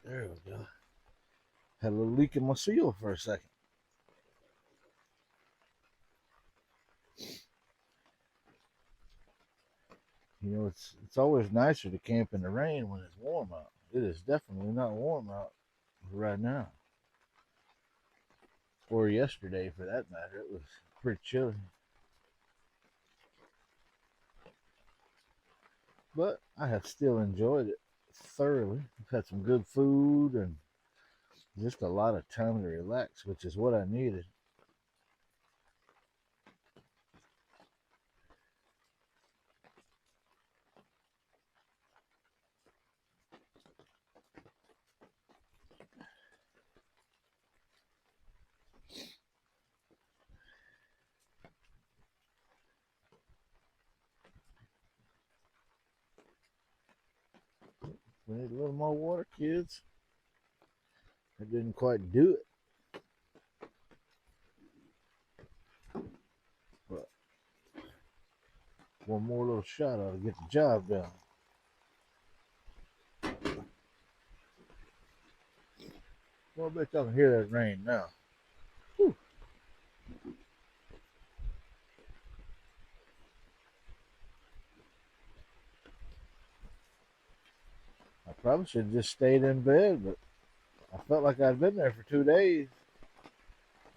There we go. Had a little leak in my seal for a second. You know, it's always nicer to camp in the rain when it's warm out. It is definitely not warm out right now. Or yesterday, for that matter. It was pretty chilly. But I have still enjoyed it thoroughly. I've had some good food and just a lot of time to relax, which is what I needed. We need a little more water, kids. I didn't quite do it. But one more little shot ought to get the job done. Well, I bet y'all can hear that rain now. Whew. I probably should have just stayed in bed, but I felt like I'd been there for 2 days.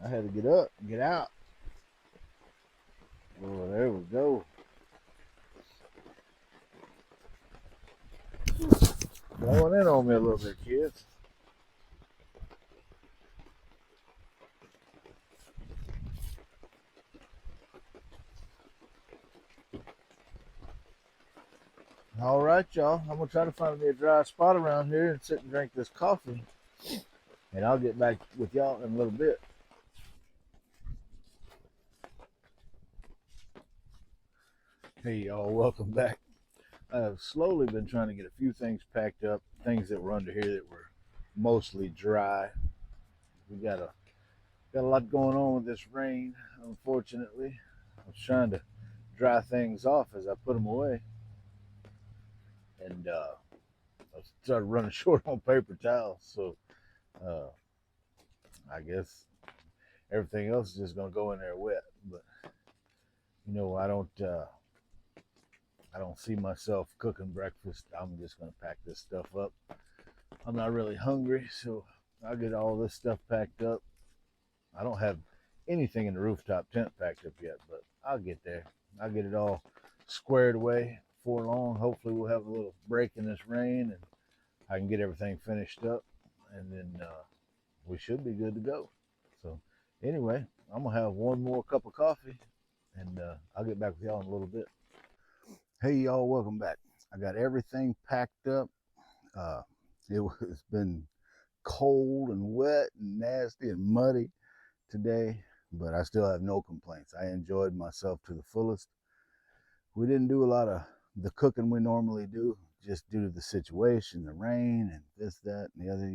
I had to get up and get out. Oh, there we go. Blowing in on me a little bit, kids. All right, y'all. I'm going to try to find me a dry spot around here and sit and drink this coffee. And I'll get back with y'all in a little bit. Hey, y'all. Welcome back. I've slowly been trying to get a few things packed up, things that were under here that were mostly dry. We got a lot going on with this rain, unfortunately. I was trying to dry things off as I put them away. And I started running short on paper towels. So uh, I guess everything else is just gonna go in there wet. But I don't see myself cooking breakfast. I'm just gonna pack this stuff up. I'm not really hungry, so I'll get all this stuff packed up. I don't have anything in the rooftop tent packed up yet, but I'll get there. I'll get it all squared away before long. Hopefully we'll have a little break in this rain and I can get everything finished up, and then we should be good to go. So anyway, I'm gonna have one more cup of coffee, and I'll get back with y'all in a little bit. Hey y'all, welcome back. I got everything packed up. Uh, it's been cold and wet and nasty and muddy today, but I still have no complaints. I enjoyed myself to the fullest. We didn't do a lot of the cooking we normally do, just due to the situation, the rain, and this, that, and the other.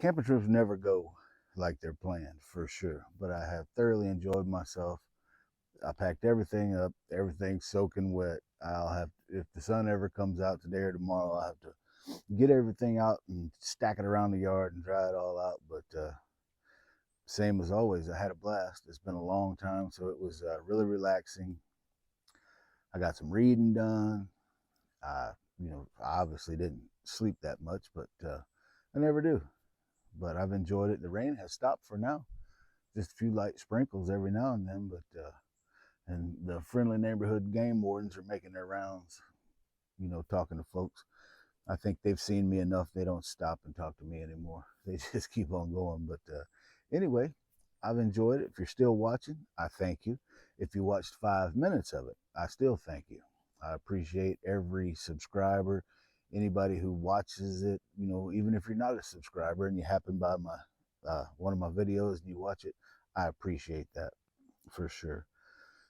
Camping trips never go like they're planned, for sure, but I have thoroughly enjoyed myself. I packed everything up, everything soaking wet. I'll have, if the sun ever comes out today or tomorrow, I'll have to get everything out and stack it around the yard and dry it all out. But same as always, I had a blast. It's been a long time, so it was really relaxing. I got some reading done. I, I obviously didn't sleep that much, but I never do. But I've enjoyed it. The rain has stopped for now. Just a few light sprinkles every now and then, but and the friendly neighborhood game wardens are making their rounds, talking to folks. I think they've seen me enough. They don't stop and talk to me anymore. They just keep on going. But anyway, I've enjoyed it. If you're still watching, I thank you. If you watched 5 minutes of it, I still thank you. I appreciate every subscriber, anybody who watches it. Even if you're not a subscriber and you happen by my one of my videos and you watch it, I appreciate that for sure.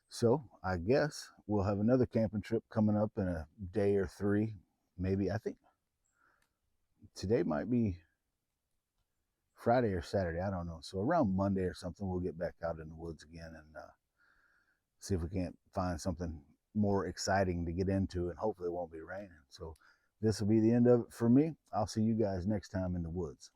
So I guess we'll have another camping trip coming up in a day or three. Maybe, I think today might be Friday or Saturday. I don't know. So around Monday or something, we'll get back out in the woods again and see if we can't find something more exciting to get into, and hopefully it won't be raining. So this will be the end of it for me. I'll see you guys next time in the woods.